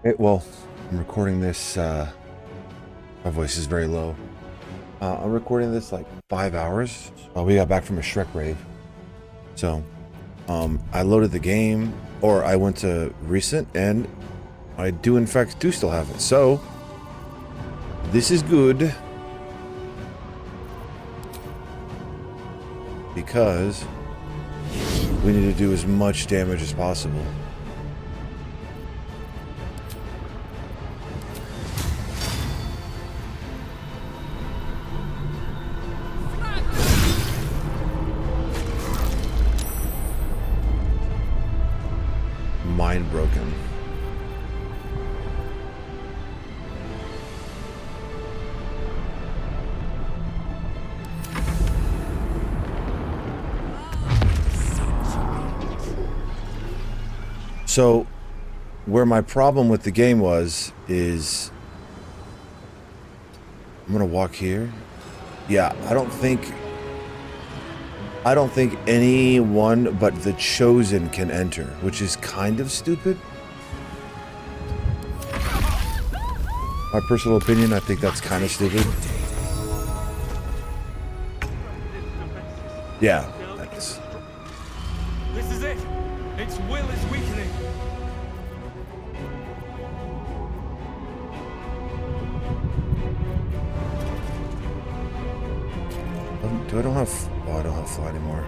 Well, I'm recording this. My voice is very low. I'm recording this like 5 hours. We got back from a Shrek rave. So, I loaded the game, or I went to recent, and I do in fact still have it. So, this is good. Because we need to do as much damage as possible. Mind broken. So, where my problem with the game is I'm gonna walk here. Yeah, I don't think anyone but the chosen can enter, which is kind of stupid. My personal opinion, I think that's kind of stupid. Yeah, thanks. This is it. Its will is weakening. I don't have... Oh, I don't have fly anymore.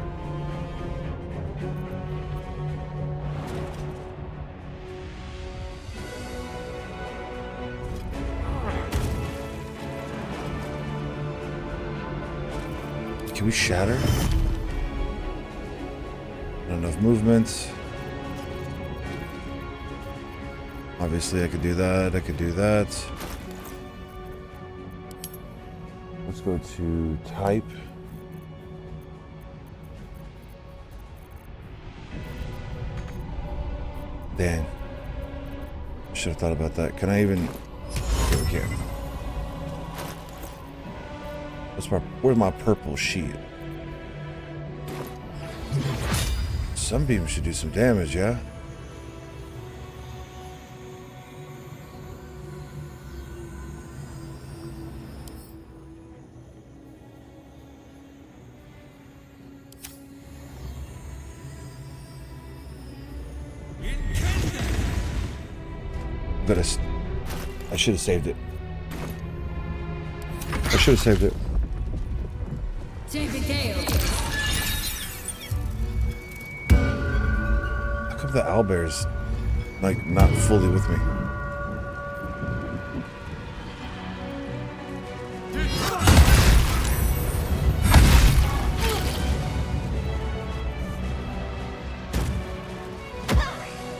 Can we shatter? Not enough movement. Obviously, I could do that. I could do that. Let's go to type. Damn. Should have thought about that. Can I even... Okay, we can. Where's my purple sheet? Sunbeam should do some damage, yeah? I should have saved it. I should have saved it. How come the owlbear's like not fully with me?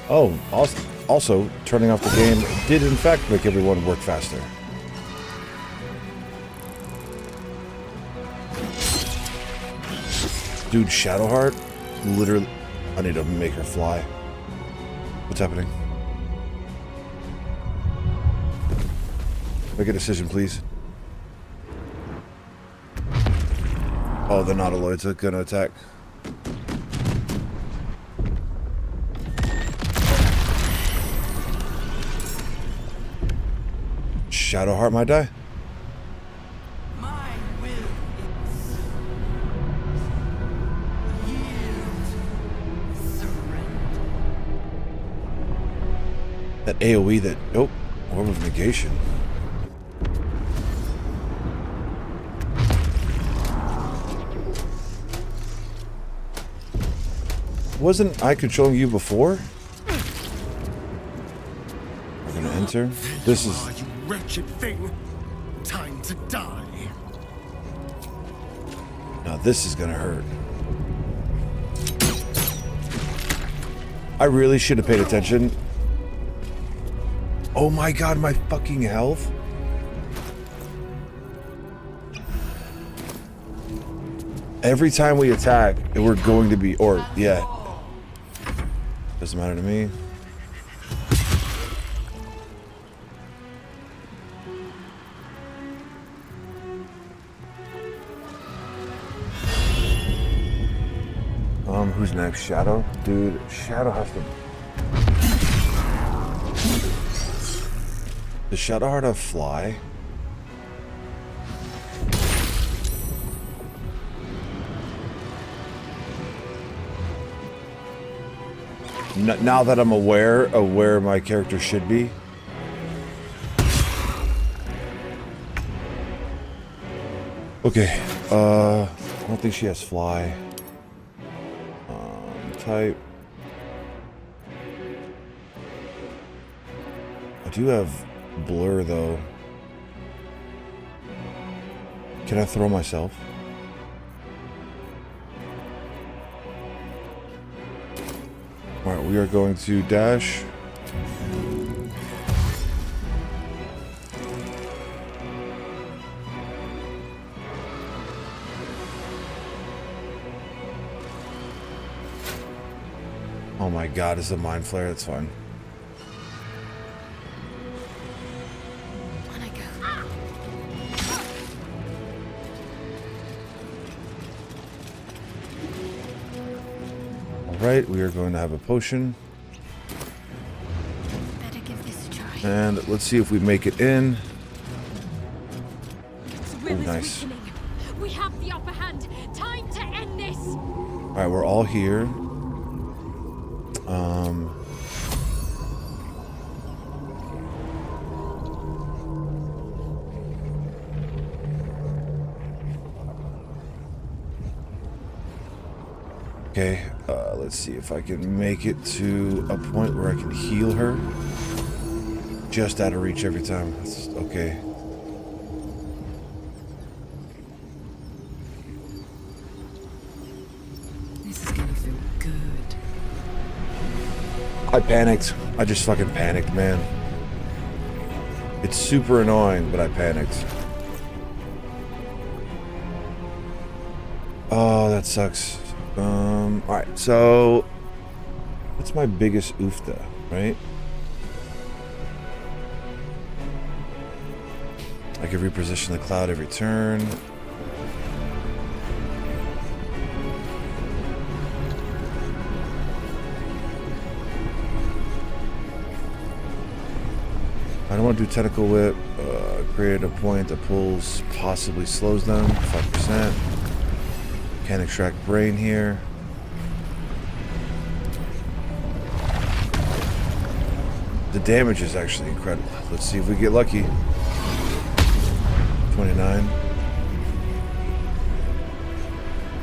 Oh, also, turning off the game did in fact make everyone work faster. Dude, Shadowheart, literally, I need to make her fly. What's happening? Make a decision, please. Oh, the Nautiloids are gonna attack. Shadowheart might die. My will is yield, surrender. That AoE that... Oh, Orb of Negation. Wasn't I controlling you before? We're gonna enter. This is... You wretched thing. Time to die. Now this is gonna hurt. I really should have paid attention. Oh my god, my fucking health. Every time we attack, we're going to be... Or, yeah. Doesn't matter to me. Who's next? Shadow? Dude, Shadow has to... Does Shadowheart have fly? Now that I'm aware of where my character should be. Okay, I don't think she has fly. Type. I do have blur though. Can I throw myself? Alright, we are going to dash. Oh my god, it's a mind flare, that's fine. On I go. Alright, we are going to have a potion. Better give this a try. And let's see if we make it in. Will is nice. weakening. We have the upper hand. Time to end this. Alright, we're all here. Okay, let's see if I can make it to a point where I can heal her. Just out of reach every time. That's okay. This is gonna feel good. I panicked. I just fucking panicked, man. It's super annoying, but I panicked. Oh, that sucks. Alright, so what's my biggest oofta, right? I can reposition the cloud every turn. I don't want to do tentacle whip. Create a point that pulls, possibly slows them, 5%. Can extract brain here. The damage is actually incredible. Let's see if we get lucky. 29.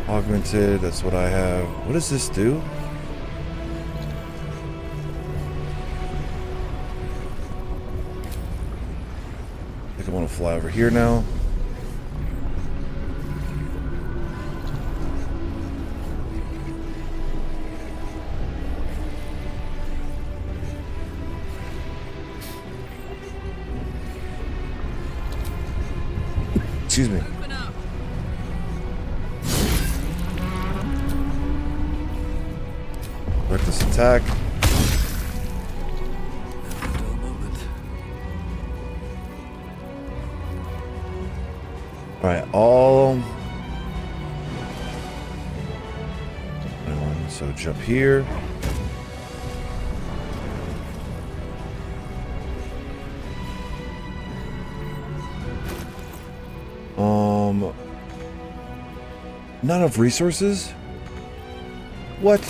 Augmented, that's what I have. What does this do? I think I want to fly over here now. Excuse me. Reckless attack. Alright, all... So jump here. Not enough resources? What?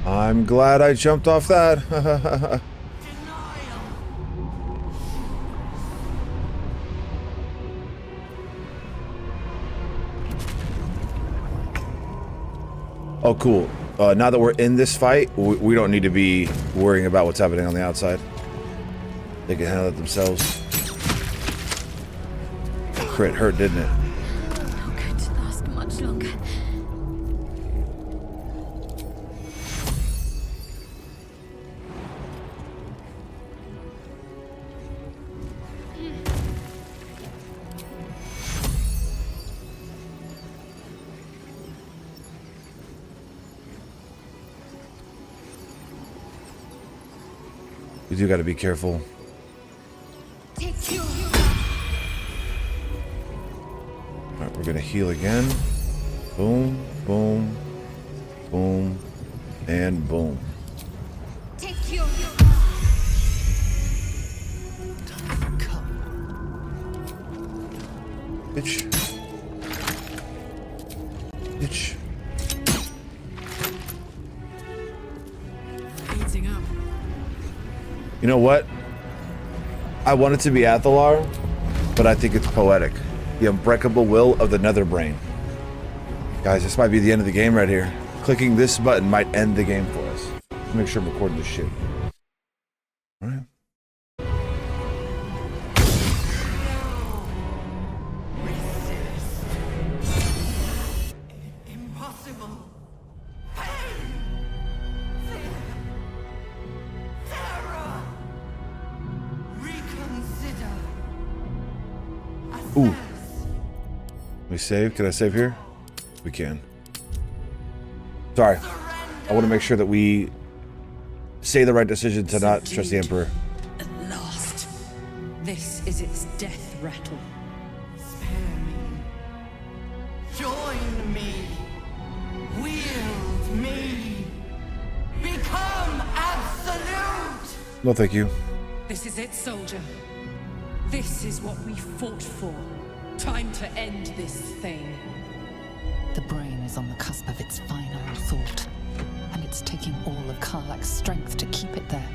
I'm glad I jumped off that. Oh, cool. Now that we're in this fight, we don't need to be worrying about what's happening on the outside. They can handle it themselves. Crit hurt, didn't it? Not going to last much longer. You do got to be careful. Take you. Alright, we're going to heal again. Boom, boom, boom, and boom. Take your Bitch. Bitch. Eating up. You know what? I want it to be Athalar, but I think it's poetic. The unbreakable will of the Netherbrain. Guys, this might be the end of the game right here. Clicking this button might end the game for us. Let's make sure I'm recording this shit. Alright. Impossible. Reconsider. Ooh. We save? Can I save here? We can. Sorry. I want to make sure that we say the right decision to not trust the Emperor. At last. This is its death rattle. Spare me. Join me. Wield me. Become absolute. No, thank you. This is it, soldier. This is what we fought for. Time to end this thing. The brain is on the cusp of its final thought, and it's taking all of Karlak's strength to keep it there.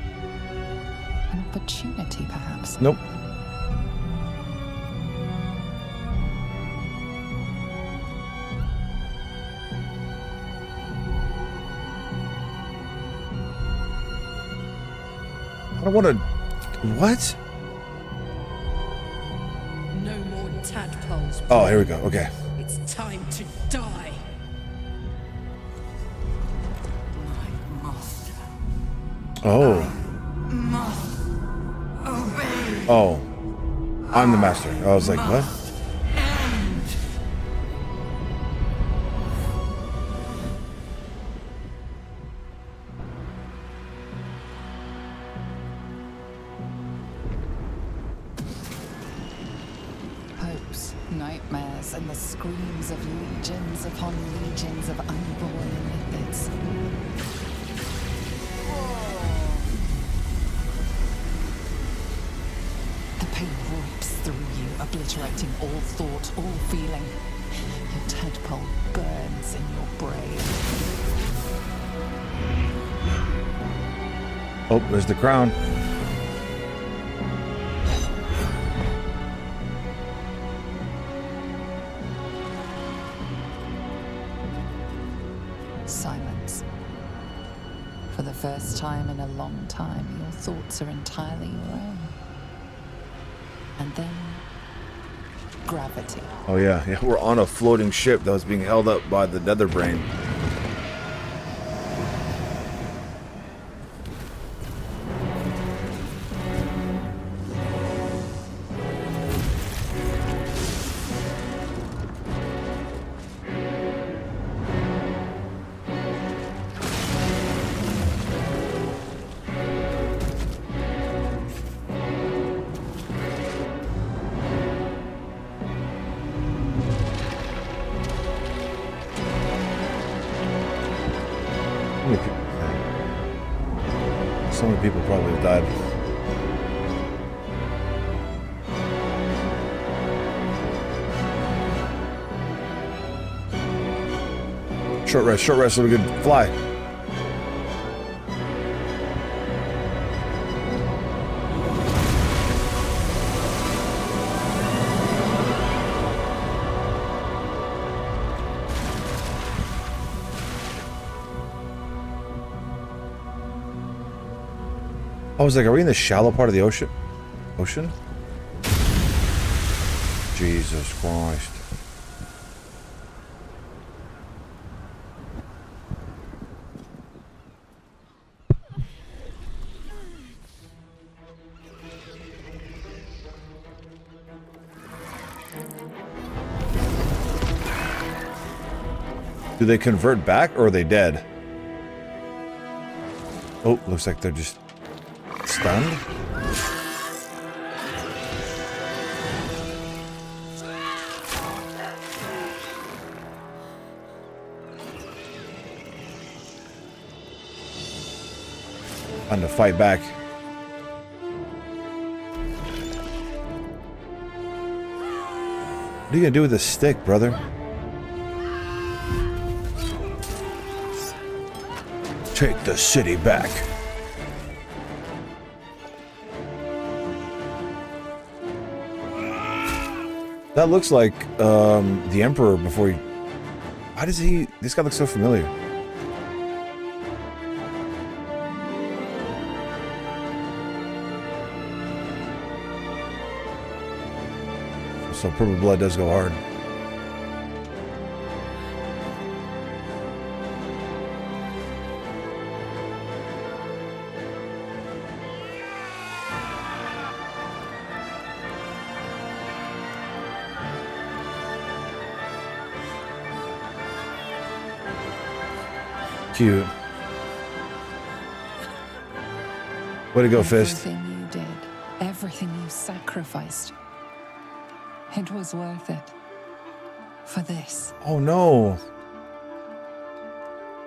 An opportunity, perhaps. Nope. I don't want to... What? No more tadpoles. Oh, here we go. Okay. It's time to die. My master Oh. must obey. Oh. I'm the master. I was like, what? End. Hopes, nightmares, and the screams of legions upon legions of unborn lipids. The pain rips through you, obliterating all thought, all feeling. Your tadpole burns in your brain. Oh, there's the crown. Silence. For the first time in a long time, your thoughts are entirely your own. And then, gravity. Oh, yeah. Yeah, we're on a floating ship that was being held up by the Netherbrain. So many people probably have died. Short rest so we can fly. I was like, are we in the shallow part of the ocean? Ocean? Jesus Christ. Do they convert back or are they dead? Oh, looks like they're just stunned. Time to fight back. What are you gonna do with this stick, brother? Take the city back. That looks like the Emperor before he... Why does he... This guy looks so familiar. So purple blood does go hard. Cute. Way to go, Fist. Everything you did, everything you sacrificed, it was worth it. For this. Oh no.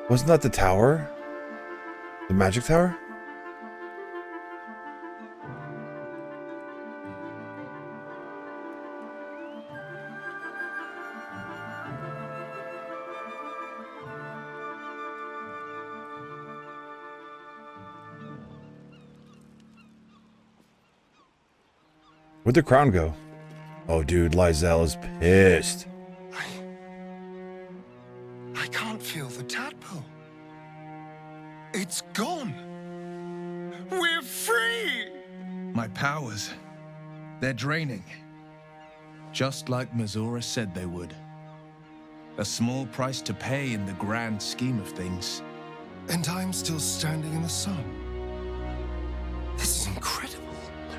Wasn't that the tower? The magic tower? Where'd the crown go? Oh, dude, Lysel is pissed. I can't feel the tadpole. It's gone. We're free! My powers, they're draining. Just like Mazora said they would. A small price to pay in the grand scheme of things. And I'm still standing in the sun. This is incredible.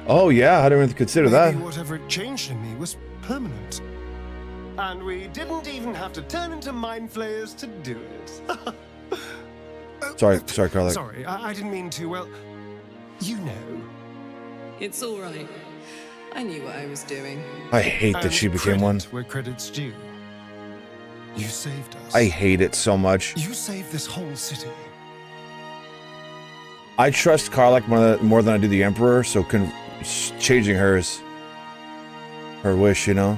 Oh yeah, I didn't even consider that. Maybe whatever it changed in me was permanent. And we didn't even have to turn into mind flayers to do it. Sorry, Carla. Sorry, I didn't mean to, well, you know. It's all right. I knew what I was doing. I hate that she became one. Where credit's due. You saved us. I hate it so much. You saved this whole city. I trust Karlach more than I do the Emperor, so changing her is her wish, you know?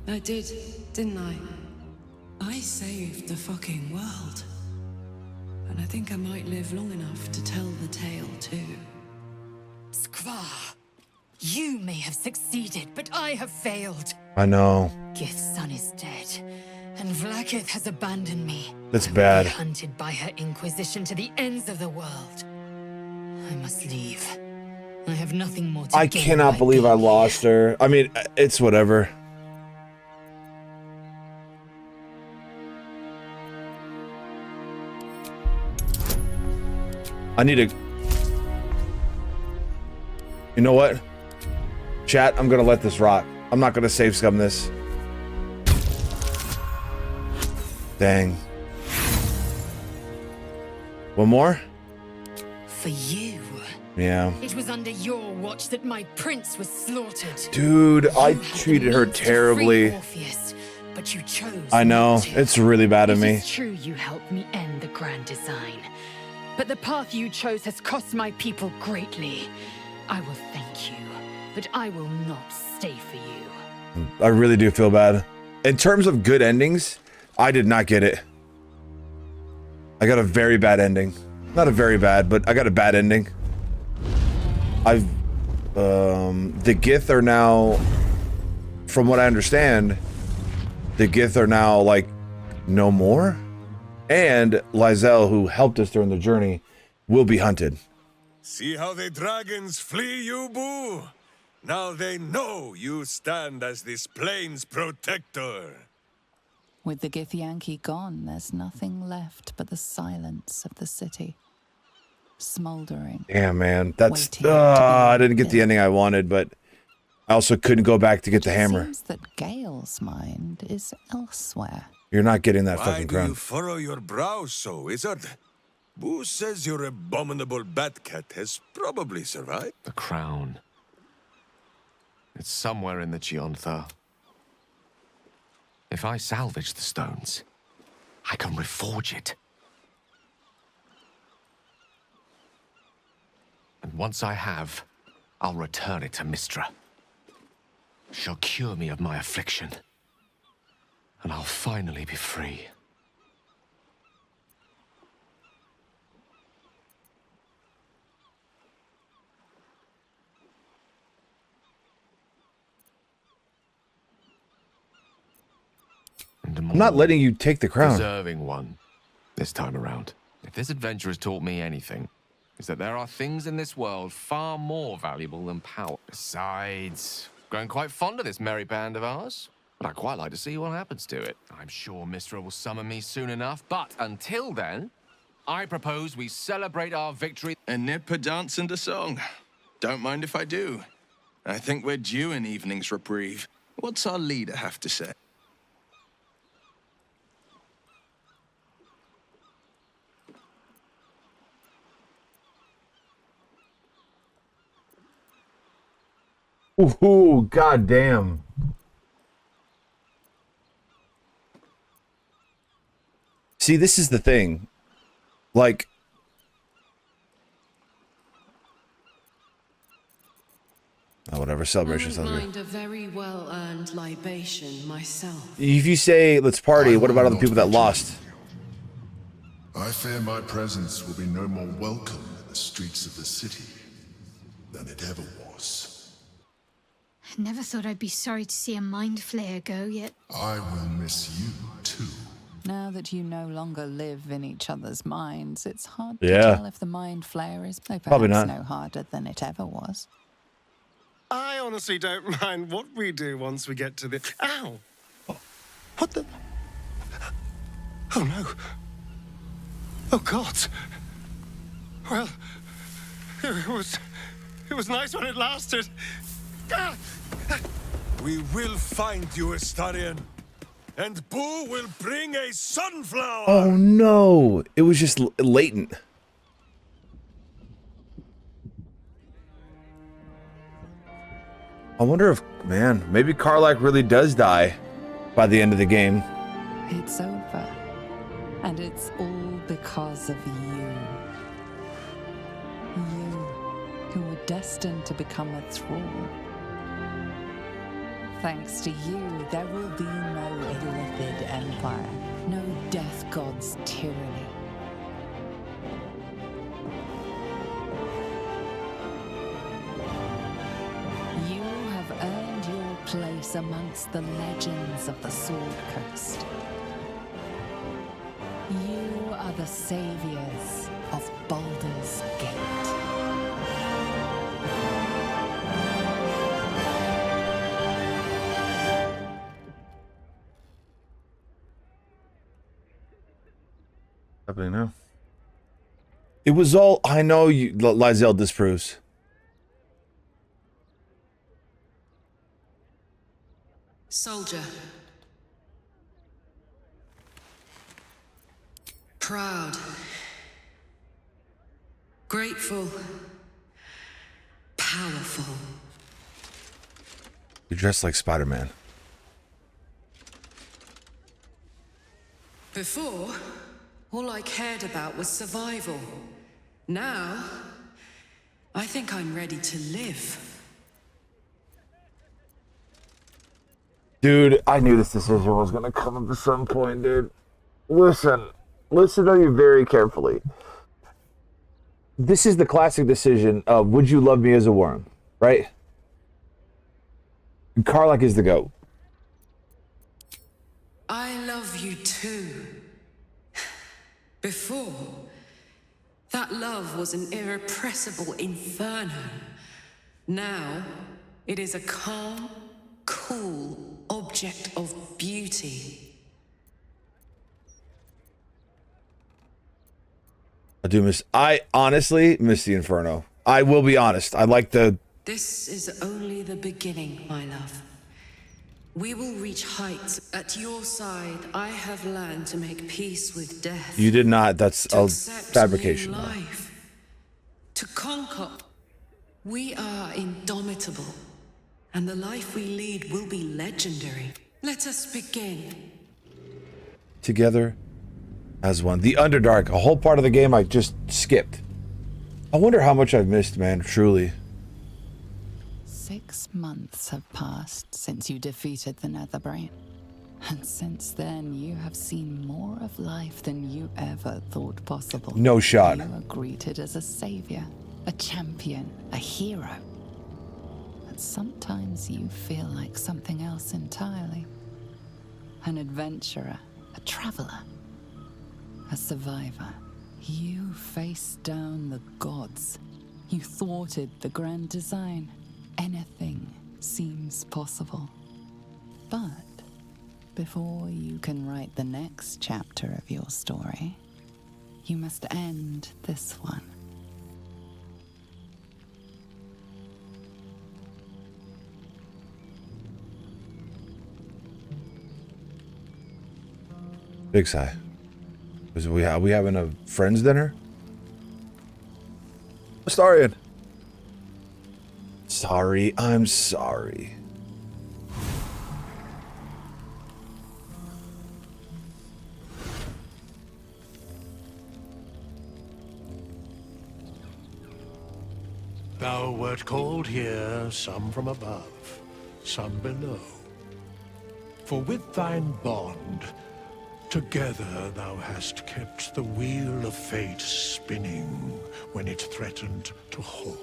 I did, didn't I? I saved the fucking world. And I think I might live long enough to tell the tale too. Skvar, you may have succeeded, but I have failed. I know. Gith's son is dead, and Vlaakith has abandoned me. That's bad. Hunted by her Inquisition to the ends of the world. I must leave. I have nothing more to I gain cannot by believe I being lost her. I mean, it's whatever. I need to... You know what? Chat, I'm gonna let this rock. I'm not gonna save scum this. Dang. One more? For you. Yeah. It was under your watch that my prince was slaughtered. Dude, I You had the treated her means to terribly. free Orpheus, but you chose I know. not to. It's really bad of It me. is true you helped me end the grand design. But the path you chose has cost my people greatly. I will thank you, but I will not stay for you. I really do feel bad. In terms of good endings, I did not get it. I got a very bad ending. Not a very bad, but I got a bad ending. The Gith are now, from what I understand, the Gith are now, like, no more? And Lysel, who helped us during the journey, will be hunted. See how the dragons flee you, boo? Now they know you stand as this plane's protector. With the Githyanki gone, there's nothing left but the silence of the city. Smoldering. Damn, man. That's... Waiting to be I didn't get the lit. ending I wanted, but I also couldn't go back to get the hammer. Seems that Gale's mind is elsewhere. You're not getting that Why fucking do crown. you furrow your brow so, wizard? Boo says your abominable bat cat has probably survived. The crown. It's somewhere in the Gionthar. If I salvage the stones, I can reforge it. And once I have, I'll return it to Mistra. She'll cure me of my affliction. And I'll finally be free. I'm not letting you take the crown. Deserving one, this time around. If this adventure has taught me anything, it's that there are things in this world far more valuable than power. Besides, growing quite fond of this merry band of ours. But I'd quite like to see what happens to it. I'm sure Mistra will summon me soon enough, but until then, I propose we celebrate our victory. A nip, a dance, and a song. Don't mind if I do. I think we're due an evening's reprieve. What's our leader have to say? Ooh, goddamn. See, this is the thing. Like, oh, whatever, celebration sounds good. Mind a very well-earned libation myself. If you say let's party, what about all the people that lost? I fear my presence will be no more welcome in the streets of the city than it ever was. I never thought I'd be sorry to see a mind flayer go, yet I will miss you too. Now that you no longer live in each other's minds, it's hard Yeah. to tell if the mind flayer is Probably perhaps not. no harder than it ever was. I honestly don't mind what we do once we get to the... Ow! What the... Oh, no. Oh, God. Well, it was nice when it lasted. Ah! We will find you, Astarion. And Boo will bring a sunflower! Oh no! It was just latent. I wonder if, man, maybe Karlach really does die by the end of the game. It's over. And it's all because of you. You, who were destined to become a thrall. Thanks to you, there will be no Illithid Empire, no Death God's tyranny. You have earned your place amongst the legends of the Sword Coast. You are the saviors of Baldur's Gate. Happening now. It was all, I know you, Lizelle disproves. Soldier. Proud. Grateful. Powerful. You're dressed like Spider-Man. Before, all I cared about was survival. Now, I think I'm ready to live. Dude, I knew this decision was going to come up at some point, dude. Listen to you very carefully. This is the classic decision of would you love me as a worm, right? Karlach is the GOAT. I love you too. Before, that love was an irrepressible inferno. Now, it is a calm, cool object of beauty. I honestly miss the Inferno. I will be honest. I like the... This is only the beginning, my love. We will reach heights. At your side, I have learned to make peace with death. You did not. That's to a accept fabrication. new life. To conquer. We are indomitable. And the life we lead will be legendary. Let us begin. Together as one. The Underdark, a whole part of the game I just skipped. I wonder how much I've missed, man, truly. 6 months have passed since you defeated the Netherbrain. And since then, you have seen more of life than you ever thought possible. No shot. You are greeted as a savior, a champion, a hero. But sometimes you feel like something else entirely. An adventurer, a traveler, a survivor. You faced down the gods. You thwarted the grand design. Anything seems possible. But before you can write the next chapter of your story, you must end this one. Big sigh. Are we having a friends dinner? Astarion. Sorry, I'm sorry. Thou wert called here, some from above, some below. For with thine bond, together thou hast kept the wheel of fate spinning when it threatened to halt.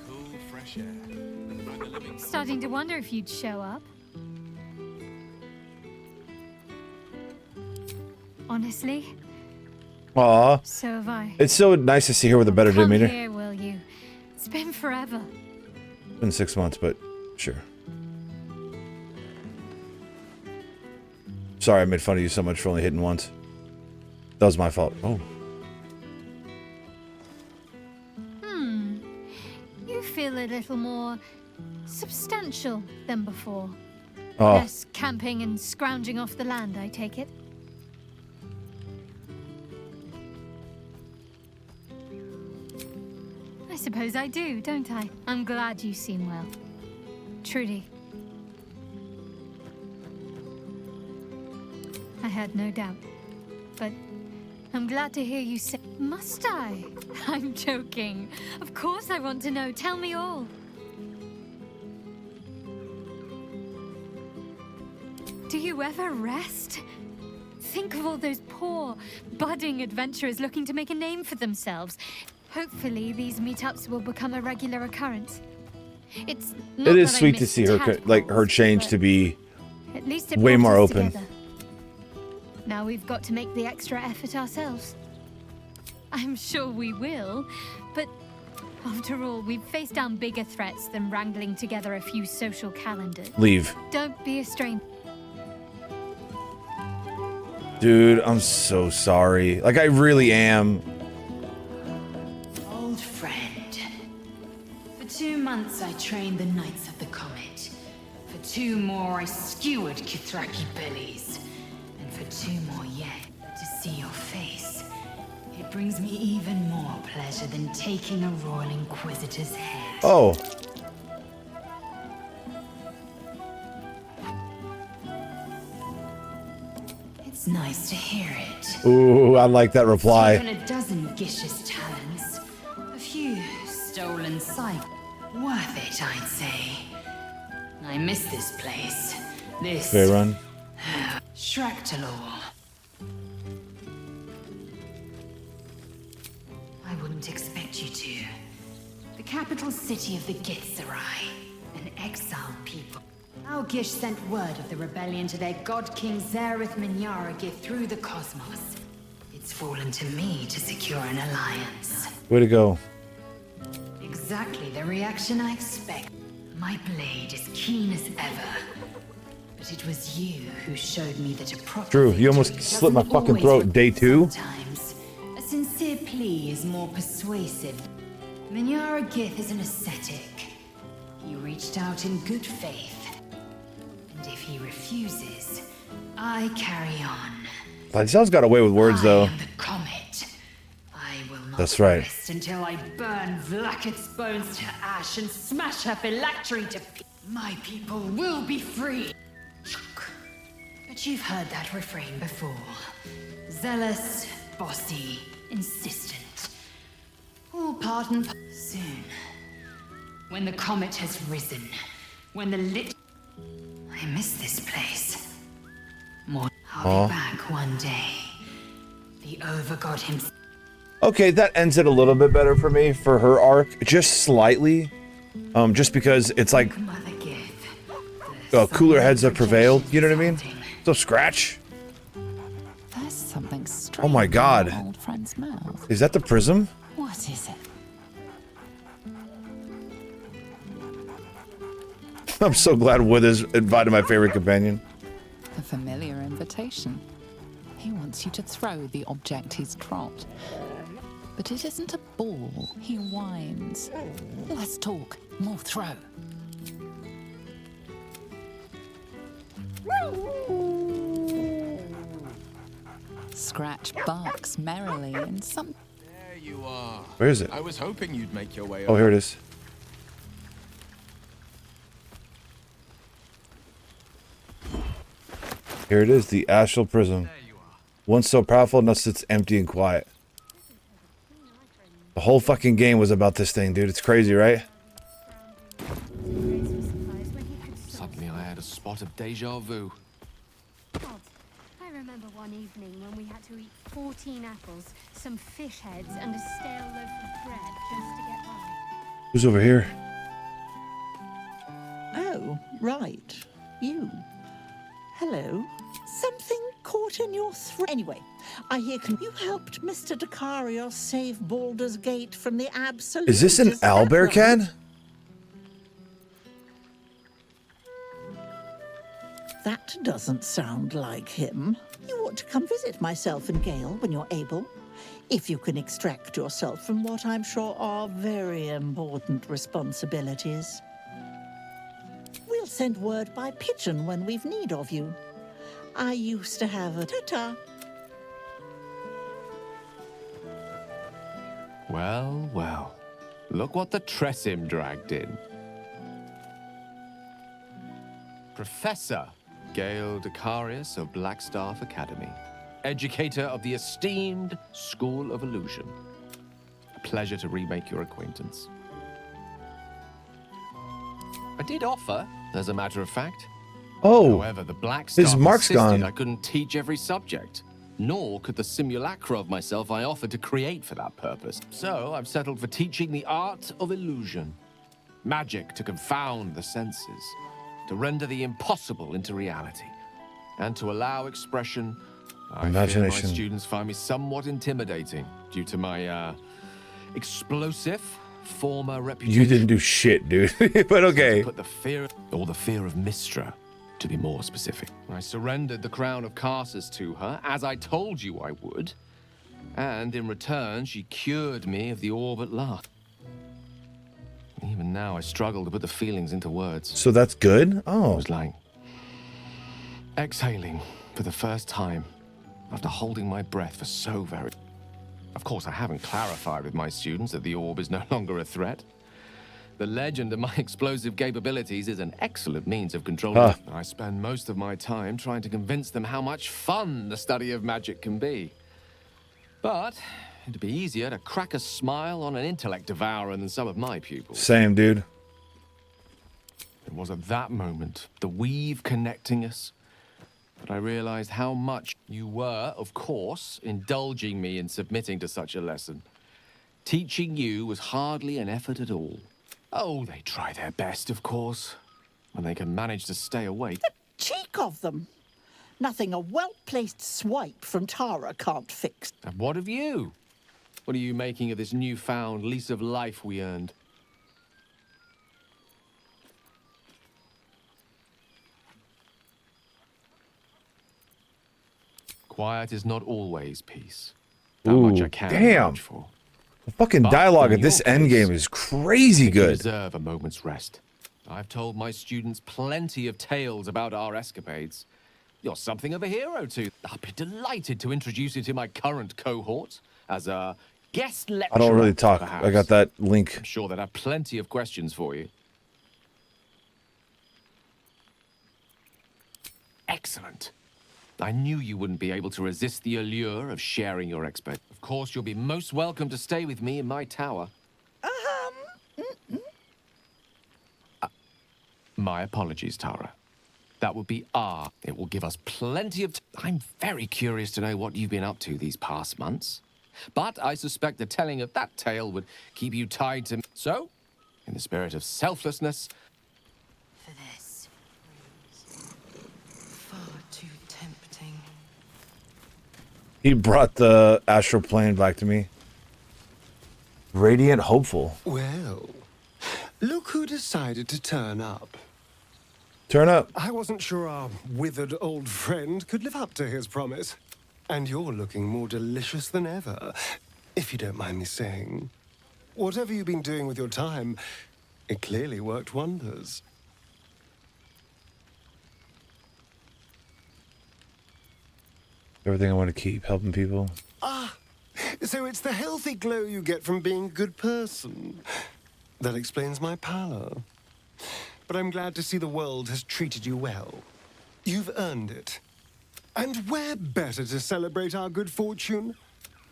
Cool, fresh air. Starting to wonder if you'd show up. Honestly, Aw. so have I. It's so nice to see her with a better Come demeanor. here, will you? It's been forever. It's been 6 months, but sure. Sorry I made fun of you so much for only hitting once. That was my fault. Oh. You feel a little more substantial than before. Oh. Less camping and scrounging off the land, I take it. I suppose I do, don't I? I'm glad you seem well. Truly. I had no doubt. But I'm glad to hear you say... Must I? I'm joking. Of course I want to know. Tell me all. Do you ever rest? Think of all those poor, budding adventurers looking to make a name for themselves. Hopefully, these meetups will become a regular occurrence. It's not It is that I sweet to miss see her, like, her tadpoles, change but to be at least it way brought more us open. together. Now we've got to make the extra effort ourselves. I'm sure we will, but after all, we've faced down bigger threats than wrangling together a few social calendars. Leave. Don't be a stranger. Dude, I'm so sorry. Like, I really am. Old friend. For 2 months I trained the Knights of the Comet. For 2 more I skewered Kithraki bellies. And for 2 more yet, to see your face. It brings me even more pleasure than taking a Royal Inquisitor's head. Oh. It's nice to hear it. Ooh, I like that reply. Even a dozen Gish's talents. A few stolen sight. Worth it, I'd say. I miss this place. This... Faerun. Shractalor. I wouldn't expect you to. The capital city of the Githzerai. An exiled people. Our Gish sent word of the rebellion to their god king Zareth Minyaragith through the cosmos. It's fallen to me to secure an alliance. Way to go. Exactly the reaction I expect. My blade is keen as ever. But it was you who showed me that a proper True, you almost victory slit my doesn't fucking always throat work. day 2. Sometimes a sincere plea is more persuasive. Minyaragith is an ascetic. He reached out in good faith. And if he refuses, I carry on. Lysel's got away with words, though. I am the comet. I will not That's right. rest until I burn Vlaakith's bones to ash and smash her phylactery to pieces. My people will be free. But you've heard that refrain before. Zealous, bossy, insistent. All part and soon. When the comet has risen, when the lit... I miss this place. More. I'll be back one day. The Overgod himself. Okay, that ends it a little bit better for me for her arc, just slightly. Just because it's like cooler heads have prevailed. You know what I mean? So Scratch. There's something strange. Oh my God. In my old friend's mouth. Is that the prism? What is it? I'm so glad Withers invited my favorite companion. A familiar invitation. He wants you to throw the object he's dropped. But it isn't a ball. He whines. Less talk, more throw. Scratch barks merrily and some... There you are. Where is it? I was hoping you'd make your way Oh, here it is. Here it is, the astral prism. Once so powerful, now sits empty and quiet. The whole fucking game was about this thing, dude. It's crazy, right? Suddenly I had a spot of deja vu. I remember one evening when we had to eat 14 apples, some fish heads, and a stale loaf of bread just to get by. Who's over here? Oh, right. You. Hello. Something caught in your throat. Anyway, I hear you helped Mr. Dakarios save Baldur's Gate from the absolute. Is this an owlbear can? That doesn't sound like him. You ought to come visit myself and Gale when you're able. If you can extract yourself from what I'm sure are very important responsibilities. We'll send word by pigeon when we've need of you. I used to have a ta-ta. Well, well. Look what the Tressim dragged in. Professor Gale Dakarios of Blackstaff Academy. Educator of the esteemed School of Illusion. A pleasure to remake your acquaintance. I did offer, as a matter of fact. Oh, however, the Blackstaff his mark's insisted gone. I couldn't teach every subject, nor could the simulacra of myself I offered to create for that purpose. So I've settled for teaching the art of illusion. Magic to confound the senses, to render the impossible into reality, and to allow expression. I fear my Imagination. students find me somewhat intimidating due to my explosive former reputation. You didn't do shit, dude. But okay. Put the fear of Mistra, to be more specific. I surrendered the crown of Carsus to her, as I told you I would, and in return she cured me of the orb at last. Even now I struggle to put the feelings into words. So that's good? Oh. It was like exhaling for the first time after holding my breath for so very... Of course, I haven't clarified with my students that the orb is no longer a threat. The legend of my explosive capabilities is an excellent means of controlling it. I spend most of my time trying to convince them how much fun the study of magic can be. But it'd be easier to crack a smile on an intellect devourer than some of my pupils. Same, dude. It was at that moment, the weave connecting us, that I realized how much you were, of course, indulging me in submitting to such a lesson. Teaching you was hardly an effort at all. Oh, they try their best, of course, when they can manage to stay awake. The cheek of them! Nothing a well-placed swipe from Tara can't fix. And what of you? What are you making of this newfound lease of life we earned? Quiet is not always peace. That Ooh, much I can damn. vouch for. The fucking But dialogue in at this your case, endgame is crazy You good. deserve a moment's rest. I've told my students plenty of tales about our escapades, You're something of a hero too. I'll be delighted to introduce you to my current cohort as a guest lecturer. I don't really talk. Perhaps. I got that link. I'm sure they'd have plenty of questions for you. Excellent. I knew you wouldn't be able to resist the allure of sharing your expert. Of course, you'll be most welcome to stay with me in my tower. My apologies, Tara. That would be R. It will give us plenty of I'm very curious to know what you've been up to these past months. But I suspect the telling of that tale would keep you tied to... So, in the spirit of selflessness... For this. Far too tempting. He brought the astral plane back to me. Radiant hopeful. Well, look who decided to turn up. Turn up. I wasn't sure our withered old friend could live up to his promise. And you're looking more delicious than ever, if you don't mind me saying. Whatever you've been doing with your time, it clearly worked wonders. Everything I want to keep, helping people. Ah, so it's the healthy glow you get from being a good person. That explains my pallor. But I'm glad to see the world has treated you well. You've earned it. And where better to celebrate our good fortune?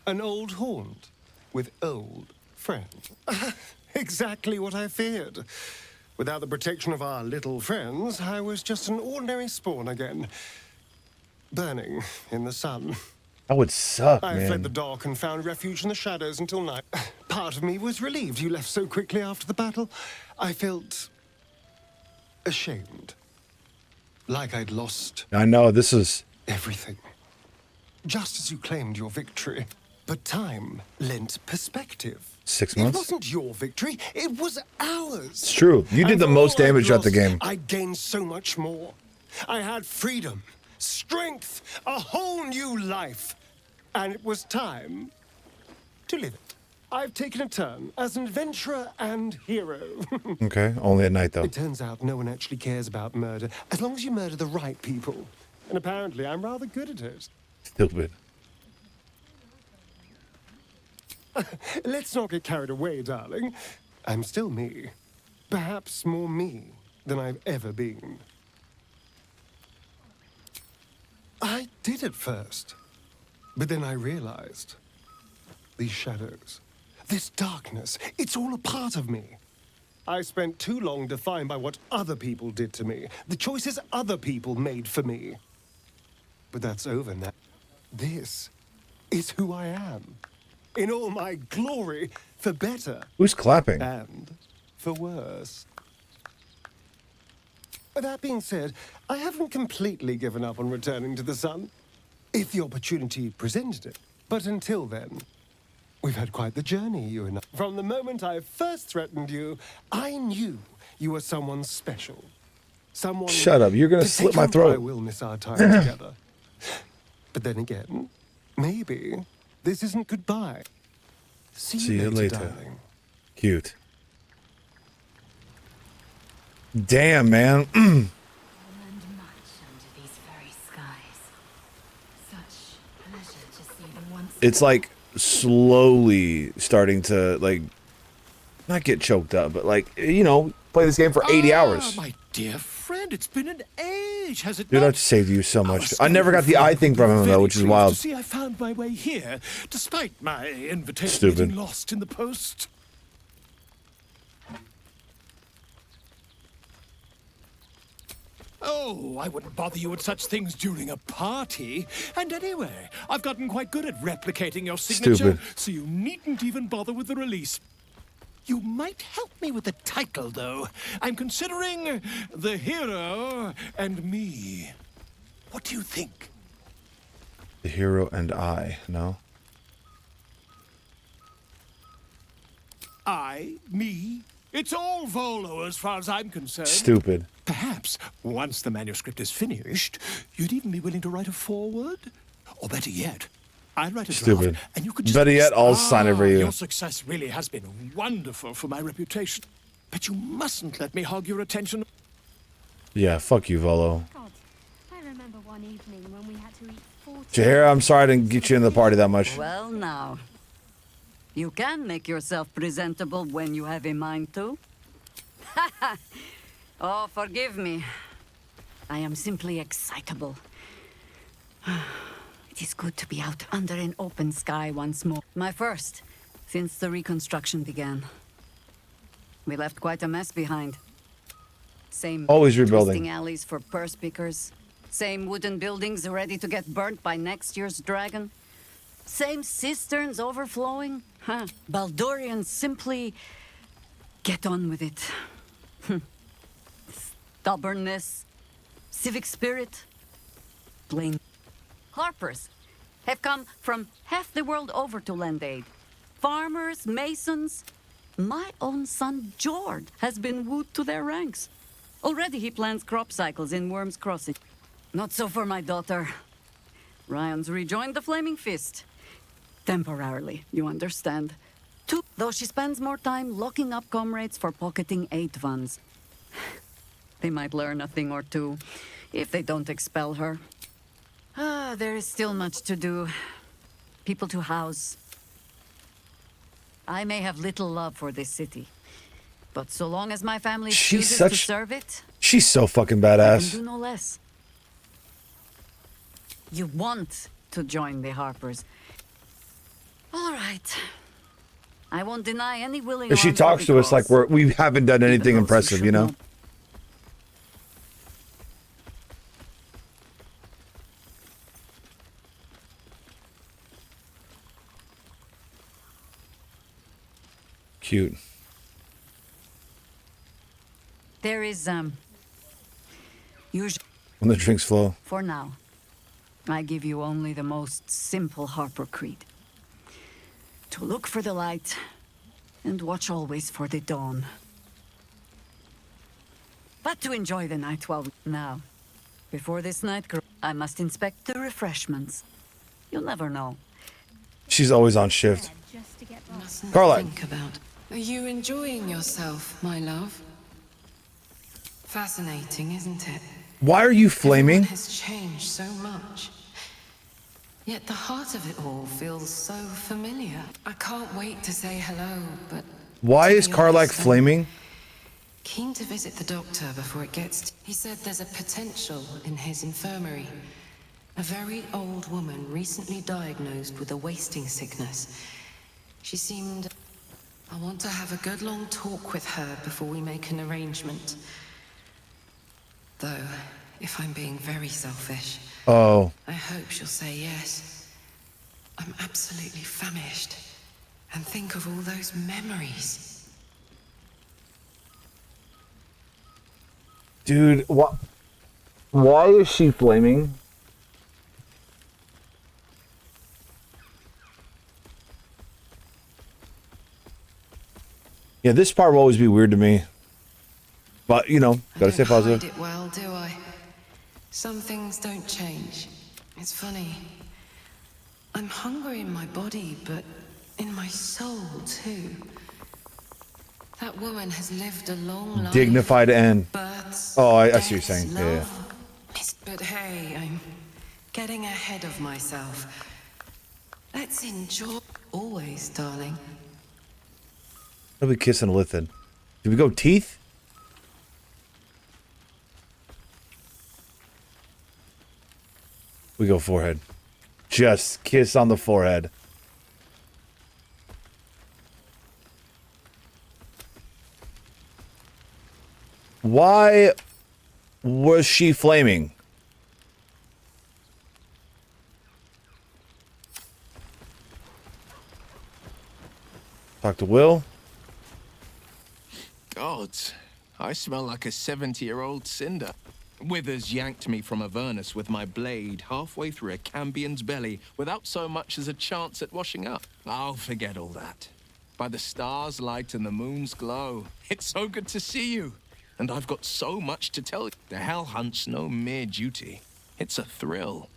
An old haunt with old friends. Exactly what I feared. Without the protection of our little friends, I was just an ordinary spawn again. Burning in the sun. That would suck, I man. fled the dark and found refuge in the shadows until night. Part of me was relieved you left so quickly after the battle. I felt... ashamed. Like I'd lost... I know, this is... everything. Just as you claimed your victory. But time lent perspective. 6 months? It wasn't your victory, it was ours. It's true. You did And the for most all I'd damage at the lost, game. I gained so much more. I had freedom, strength, a whole new life. And it was time to live it. I've taken a turn as an adventurer and hero. Okay, only at night though. It turns out no one actually cares about murder, as long as you murder the right people. And apparently I'm rather good at it. Stupid. Let's not get carried away, darling. I'm still me. Perhaps more me than I've ever been. I did at first. But then I realized these shadows, this darkness, it's all a part of me. I spent too long defined by what other people did to me, the choices other people made for me. But that's over now. This is who I am. In all my glory, for better. Who's clapping? And for worse. That being said, I haven't completely given up on returning to the sun, if the opportunity presented it. But until then, we've had quite the journey, you and I. From the moment I first threatened you, I knew you were someone special. Someone... Shut up, you're gonna slit my throat. I will miss our time together. But then again, maybe this isn't goodbye. See you later, darling. Cute. Damn, man. It's like slowly starting to like not get choked up, but like, you know, play this game for 80 hours. My dear friend, it's been an age, has it Dude, not? I've saved you so much. I never got the eye thing from him though, which is wild. To see I found my way here, despite my invitation Stupid. getting lost in the post. Oh, I wouldn't bother you with such things during a party. And anyway, I've gotten quite good at replicating your signature, Stupid. so you needn't even bother with the release. You might help me with the title, though. I'm considering The Hero and Me. What do you think? The hero and I, no? I, me, it's all Volo as far as I'm concerned. Stupid. Perhaps, once the manuscript is finished, you'd even be willing to write a foreword? Or better yet, I'd write a Stupid. draft, and you could just... Better yet, I'll sign it for you. Your success really has been wonderful for my reputation. But you mustn't let me hog your attention. Yeah, fuck you, Volo. God, I remember one one evening when we had to eat 40. Jahira, I'm sorry I didn't get you in the party that much. Well, now. You can make yourself presentable when you have a mind to. Oh, forgive me. I am simply excitable. It is good to be out under an open sky once more. My first, since the reconstruction began. We left quite a mess behind. Same Always rebuilding. twisting alleys for purse pickers. Same wooden buildings ready to get burnt by next year's dragon. Same cisterns overflowing. Huh. Baldurians simply get on with it. Stubbornness, civic spirit, plain. Harpers have come from half the world over to lend aid. Farmers, masons. My own son, Jord, has been wooed to their ranks. Already he plans crop cycles in Worm's Crossing. Not so for my daughter. Ryan's rejoined the Flaming Fist. Temporarily, you understand. Though she spends more time locking up comrades for pocketing aid funds. They might learn a thing or two, if they don't expel her. There is still much to do. People to house. I may have little love for this city, but so long as my family chooses to serve it, she's so fucking I badass. can do no less. You want to join the Harpers. All right. I won't deny any willing. If she talks to us like we haven't done anything impressive, you know? Cute. There is usually When the drinks flow. for now. I give you only the most simple Harper creed. To look for the light and watch always for the dawn. But to enjoy the night while now. Before this night, I must inspect the refreshments. You'll never know. She's always on shift. Mustn't Carla. think about. Are you enjoying yourself, my love? Fascinating, isn't it? Why are you flaming? Everyone has changed so much. Yet the heart of it all feels so familiar. I can't wait to say hello, but Why to is be Karlak honest, I'm flaming? keen to visit the doctor before it gets. He said there's a potential in his infirmary. A very old woman recently diagnosed with a wasting sickness. She seemed. I want to have a good long talk with her before we make an arrangement. Though, if I'm being very selfish, Oh. I hope she'll say yes. I'm absolutely famished. And think of all those memories. Dude, why is she flaming? Yeah, this part will always be weird to me. But, you know, gotta stay positive. Hide it well, do I? Some things don't change. It's funny. I'm hungry in my body, but in my soul, too. That woman has lived a long life. Dignified end. Births, Oh, I see what you're deaths, saying. Yeah, yeah. love. But hey, I'm getting ahead of myself. Let's enjoy. Always, darling. I'll be kissing a Lithin. Did we go teeth? We go forehead. Just kiss on the forehead. Why was she flaming? Talk to Will. Gods, I smell like a 70-year-old cinder. Withers yanked me from Avernus with my blade halfway through a Cambion's belly without so much as a chance at washing up. I'll forget all that. By the stars' light and the moon's glow, it's so good to see you. And I've got so much to tell you. The Hell Hunt's no mere duty. It's a thrill.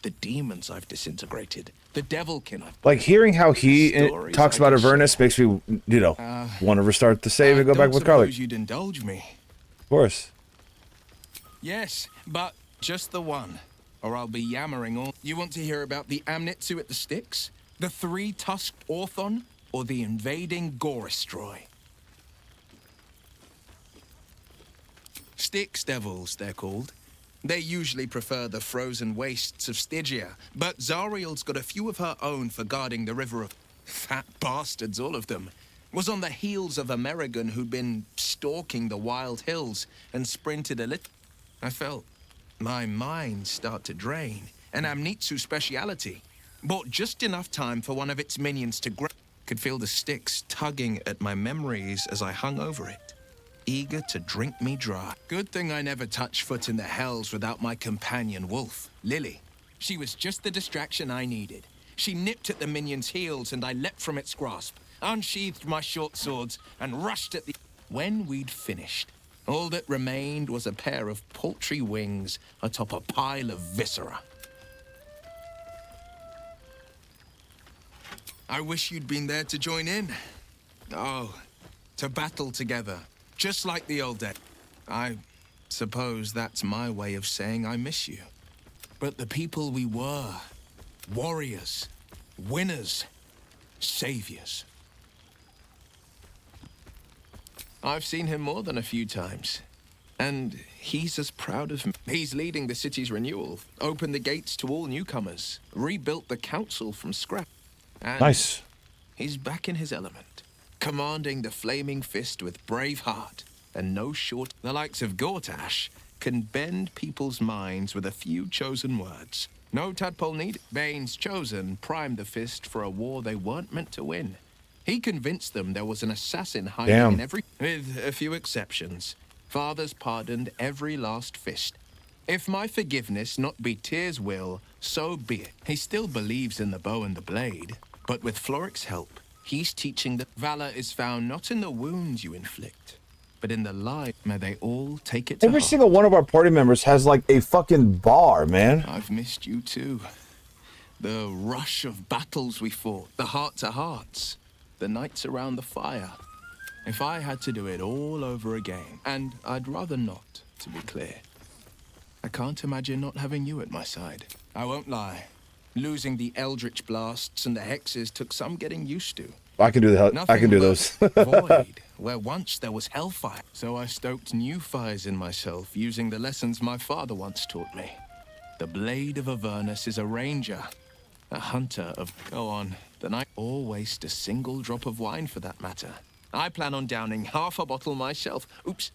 The demons I've disintegrated. The devilkin I've... Like, hearing how he Stories talks I about could Avernus makes me, you know, want to restart the save and go back with Carly. Suppose you'd indulge me. Of course. Yes, but just the one. or I'll be yammering all. You want to hear about the Amnitsu at the Styx? The three-tusked Orthon? Or the invading Goristroy? Styx Devils, they're called. They usually prefer the frozen wastes of Stygia, but Zariel's got a few of her own for guarding the river of... Fat bastards, all of them. Was on the heels of Amerigan who'd been stalking the wild hills and sprinted a little. I felt my mind start to drain. An Amnitsu speciality. Bought just enough time for one of its minions to grab. Could feel the Styx tugging at my memories as I hung over it, eager to drink me dry. Good thing I never touched foot in the hells without my companion wolf, Lily. She was just the distraction I needed. She nipped at the minion's heels and I leapt from its grasp, unsheathed my short swords, and rushed at the... When we'd finished, all that remained was a pair of paltry wings atop a pile of viscera. I wish you'd been there to join in. Oh, to battle together, just like the old days. I suppose that's my way of saying I miss you. But the people we were, warriors, winners, saviors. I've seen him more than a few times. And he's as proud of me. He's leading the city's renewal, opened the gates to all newcomers, rebuilt the council from scratch. And nice. He's back in his element, commanding the Flaming Fist with brave heart and no short. The likes of Gortash can bend people's minds with a few chosen words. No tadpole need. Bane's chosen primed the Fist for a war they weren't meant to win. He convinced them there was an assassin hiding in every... With a few exceptions. Fathers pardoned every last fist. If my forgiveness not be Tyr's will, so be it. He still believes in the bow and the blade, but with Floric's help, he's teaching that valor is found not in the wounds you inflict, but in the life. May they all take it to Every heart. single one of our party members has like a fucking bar, man. I've missed you too. The rush of battles we fought, the heart-to-hearts, the nights around the fire. If I had to do it all over again, and I'd rather not, to be clear. I can't imagine not having you at my side. I won't lie. Losing the Eldritch blasts and the hexes took some getting used to. I can do the I can do those. Void, where once there was hellfire. So I stoked new fires in myself using the lessons my father once taught me. The Blade of Avernus is a ranger, a hunter of... Go on, the night... Or waste a single drop of wine for that matter. I plan on downing half a bottle myself. Oops.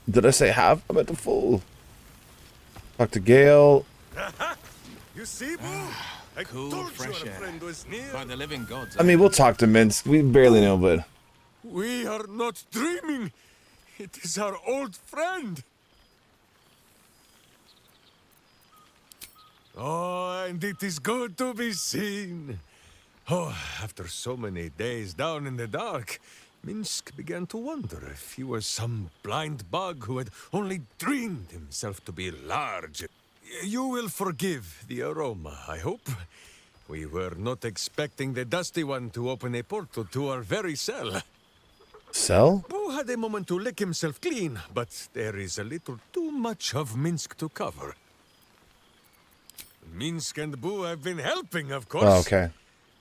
Did I say half? I'm at the full. Talk to Gale. You see, Boo? I Cool, told fresh you our air. friend was near. By the living gods. I mean, we'll talk to Minsk. We barely know, but... We are not dreaming. It is our old friend. Oh, and it is good to be seen. Oh, after so many days down in the dark, Minsk began to wonder if he was some blind bug who had only dreamed himself to be large. You will forgive the aroma, I hope. We were not expecting the Dusty One to open a portal to our very cell. Cell? Boo had a moment to lick himself clean, but there is a little too much of Minsk to cover. Minsk and Boo have been helping, of course. Oh, okay.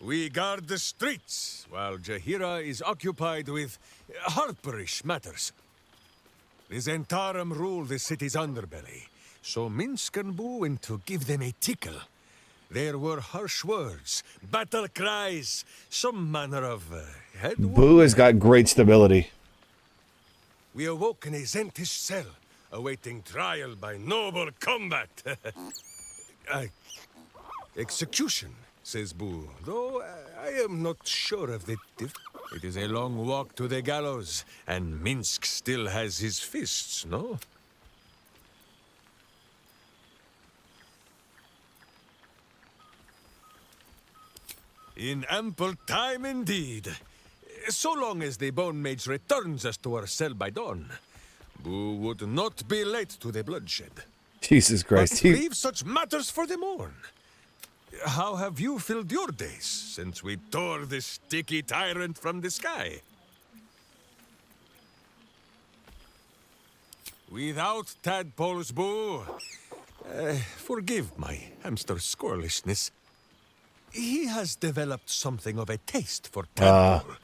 We guard the streets, while Jaheira is occupied with harperish matters. The Zentarum rule the city's underbelly, so Minsk and Boo went to give them a tickle. There were harsh words, battle cries, some manner of head Boo has got great stability. We awoke in a Zentish cell, awaiting trial by noble combat. Execution, says Boo, though I am not sure of the It is a long walk to the gallows, and Minsk still has his fists, no? In ample time indeed. So long as the Bone Mage returns us to our cell by dawn, Boo would not be late to the bloodshed. Jesus Christ. But leave such matters for the morn. How have you filled your days since we tore this sticky tyrant from the sky? Without tadpoles, Boo, Forgive my hamster's squirrelishness. He has developed something of a taste for temple,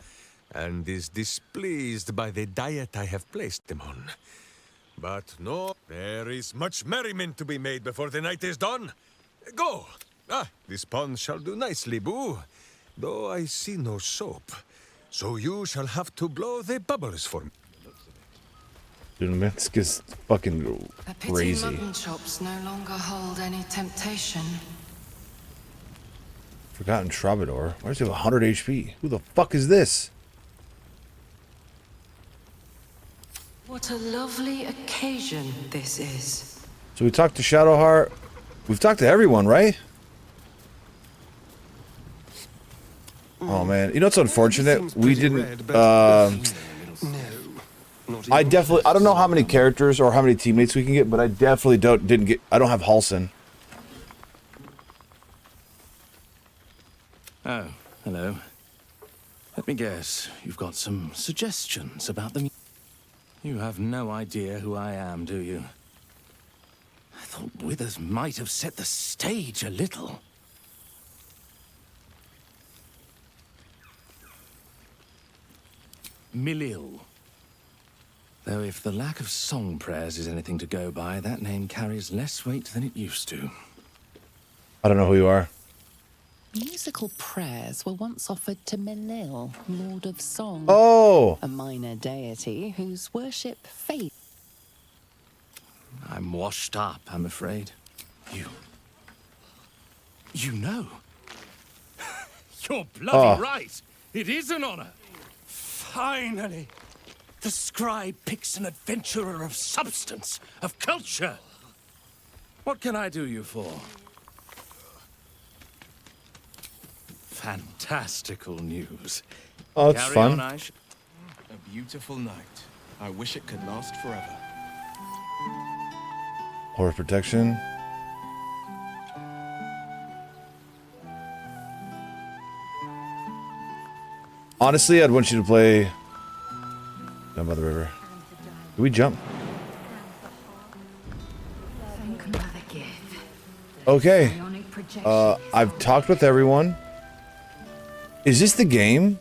and is displeased by the diet I have placed him on. But no, there is much merriment to be made before the night is done. Go! This pond shall do nicely, Boo. Though I see no soap, so you shall have to blow the bubbles for me. Dude, Minsk is fucking A pity crazy. mutton chops no longer hold any temptation. Forgotten Troubadour. Why does he have 100 HP? Who the fuck is this? What a lovely occasion this is. So we talked to Shadowheart. We've talked to everyone, right? Oh man, you know it's unfortunate. We didn't. I definitely. I don't know how many characters or how many teammates we can get, but I definitely didn't get. I don't have Halson. Oh, hello. Let me guess. You've got some suggestions about the. You have no idea who I am, do you? I thought Withers might have set the stage a little. Milil. Though if the lack of song prayers is anything to go by, that name carries less weight than it used to. I don't know who you are. Musical prayers were once offered to Milil, Lord of Song. Oh! A minor deity whose worship fades. I'm washed up, I'm afraid. You know. You're bloody right. It is an honor. Finally! The scribe picks an adventurer of substance, of culture. What can I do you for? Fantastical news. Oh, it's Carry fun. on, A beautiful night. I wish it could last forever. Horse protection. Honestly, I'd want you to play down by the river. Do we jump? Okay. I've talked with everyone. Is this the game?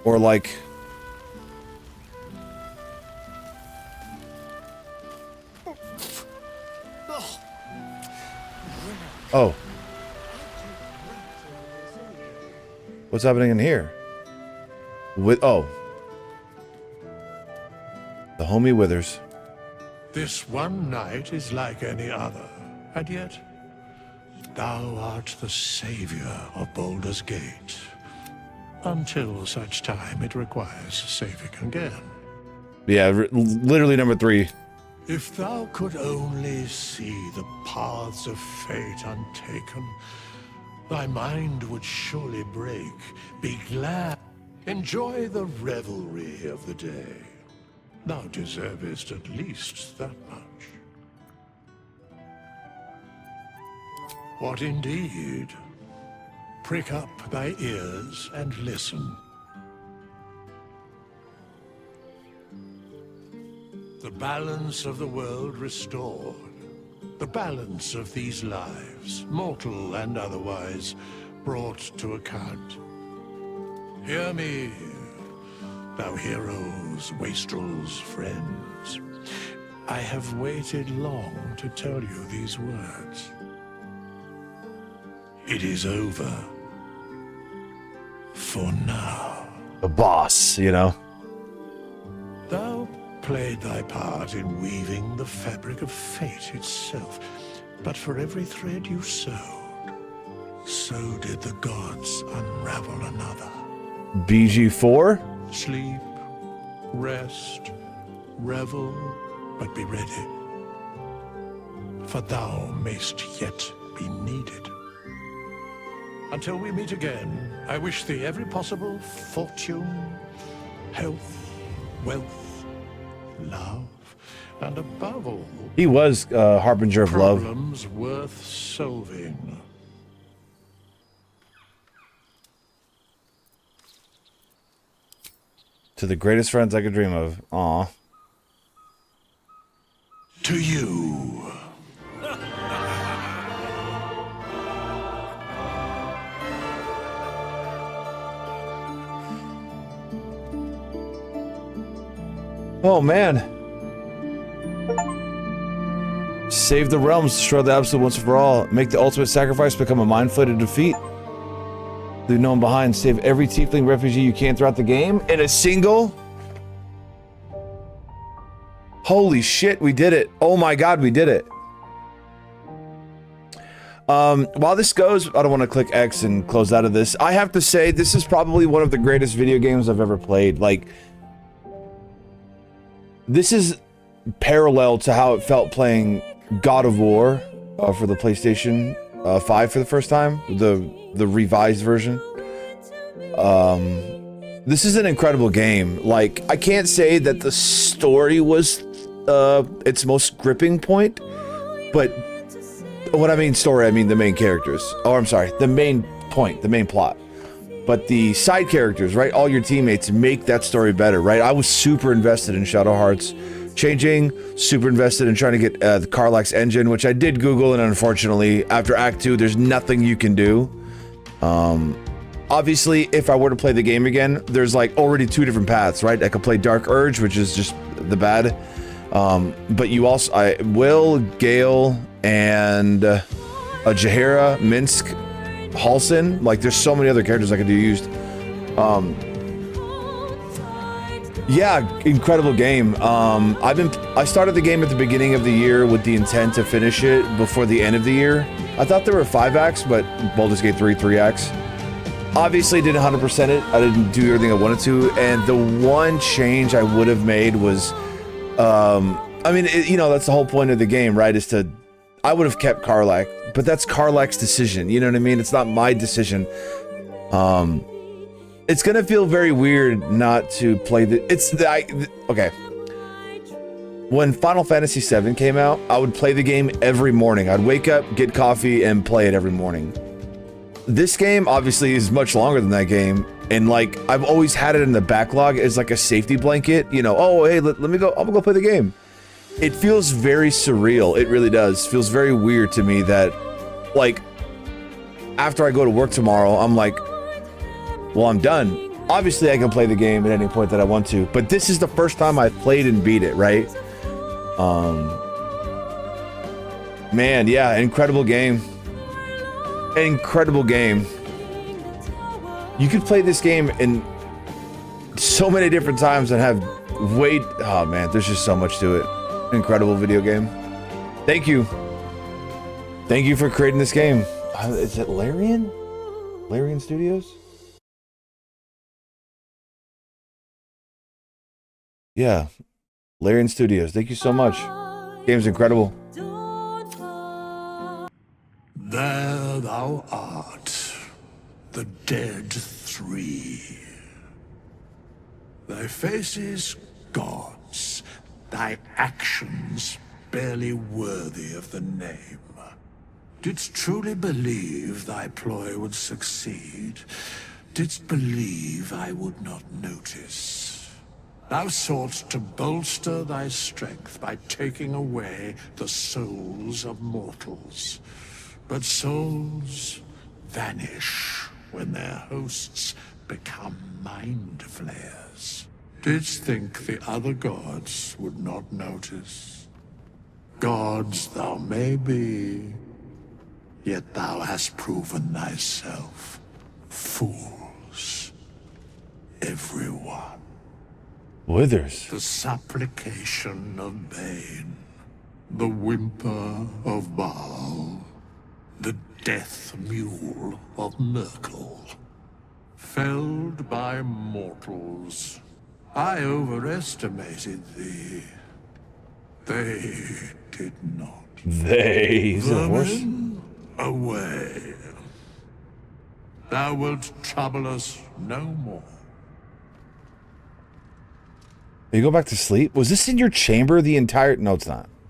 Or like... Oh. What's happening in here? Oh. The homie Withers. This one night is like any other, and yet thou art the savior of Baldur's Gate. Until such time it requires saving again. Yeah, literally number 3. If thou could only see the paths of fate untaken, thy mind would surely break. Be glad. Enjoy the revelry of the day. Thou deservest at least that much. What indeed? Prick up thy ears and listen. The balance of the world restored. The balance of these lives, mortal and otherwise, brought to account. Hear me, thou heroes, wastrels, friends. I have waited long to tell you these words. It is over. For now. The boss, you know. Thou played thy part in weaving the fabric of fate itself, but for every thread you sewed, so did the gods unravel another. BG4? Sleep, rest, revel, but be ready. For thou mayst yet be needed. Until we meet again, I wish thee every possible fortune, health, wealth, love, and above all, He was Harbinger of Love. problems worth solving. To the greatest friends I could dream of. Aw. To you, Oh, man. Save the realms, destroy the absolute once and for all. Make the ultimate sacrifice become a mind-flayed defeat. Leave no one behind. Save every tiefling refugee you can throughout the game in a single. Holy shit, we did it. Oh my god, we did it. While this goes, I don't want to click X and close out of this. I have to say, this is probably one of the greatest video games I've ever played. Like, this is parallel to how it felt playing God of War for the PlayStation 5 for the first time, the revised version. This is an incredible game. Like, I can't say that the story was its most gripping point, but when I mean story, I mean the main characters. Oh, I'm sorry, the main point, the main plot. But the side characters, right? All your teammates make that story better, right? I was super invested in Shadow Hearts changing, super invested in trying to get the Karlach's engine, which I did Google, and unfortunately, after Act 2, there's nothing you can do. Obviously, if I were to play the game again, there's like already 2 different paths, right? I could play Dark Urge, which is just the bad. But you also, Will, Gale, and Jaheira, Minsk, Halsin. Like, there's so many other characters I could do used. Yeah, incredible game. I started the game at the beginning of the year with the intent to finish it before the end of the year. I thought there were 5 acts, but Baldur's Gate 3 acts. Obviously didn't 100% it. I didn't do everything I wanted to, and the one change I would have made was, I mean, you know, that's the whole point of the game, right? Is to, I would have kept Karlach, but that's Karlach's decision. You know what I mean? It's not my decision. It's gonna feel very weird not to play okay. When Final Fantasy VII came out, I would play the game every morning. I'd wake up, get coffee, and play it every morning. This game obviously is much longer than that game, and like I've always had it in the backlog as like a safety blanket. You know, oh hey, let me go. I'm gonna go play the game. It feels very surreal. It really does. Feels very weird to me that, like, after I go to work tomorrow, I'm like, well, I'm done. Obviously, I can play the game at any point that I want to, but this is the first time I've played and beat it, right? Man, yeah, incredible game. Incredible game. You could play this game in so many different times and have oh man, there's just so much to it. Incredible video game. Thank you. Thank you for creating this game. Is it Larian? Larian Studios? Yeah. Larian Studios. Thank you so much. Game's incredible. There thou art, the dead 3. Thy faces gods, thy actions barely worthy of the name. Didst truly believe thy ploy would succeed? Didst believe I would not notice? Thou soughtst to bolster thy strength by taking away the souls of mortals. But souls vanish when their hosts become mind flayers. Didst think the other gods would not notice? Gods thou may be, yet thou hast proven thyself fools. Everyone. Withers. The supplication of Bane, the whimper of Baal, the death mule of Merkel. Felled by mortals. I overestimated thee. They did not. They, of course. Vermin, away. Thou wilt trouble us no more. You go back to sleep? Was this in your chamber the entire... No, it's not.